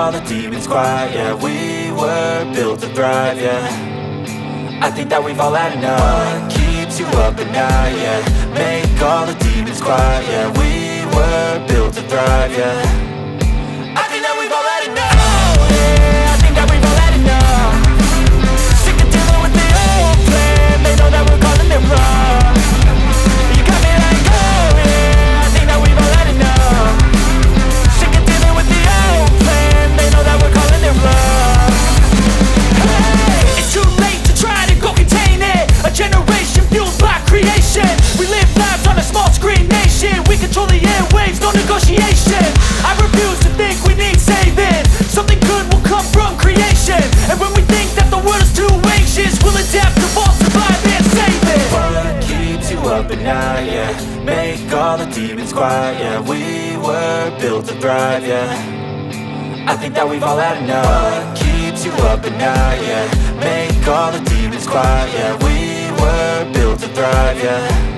all the demons quiet, yeah. We were built to thrive, yeah. I think that we've all had enough. What keeps you up at night, yeah. Make all the demons quiet, yeah. We were built to thrive, yeah. I think that we've all had enough. Oh yeah, I think that we've all had enough. Sick of dealing with the old plan. They know that we're calling it wrong. You got me like, oh yeah, I think that we've all had enough. Sick of dealing with the old plan. They know that we're calling it wrong. Hey, it's too late to try to go contain it. A generation fueled by creation. We live lives on a small screen nation. We control the airwaves, no negotiation. I refuse to think we need saving. Something good will come from creation. And when we think that the world is too anxious, we'll adapt, evolve, survive and save it. What keeps you up at night, yeah. Make all the demons quiet, yeah. We were built to thrive, yeah. I think that we've all had enough. What keeps you up at night, yeah. Make all the demons quiet, yeah. We were built to thrive, yeah.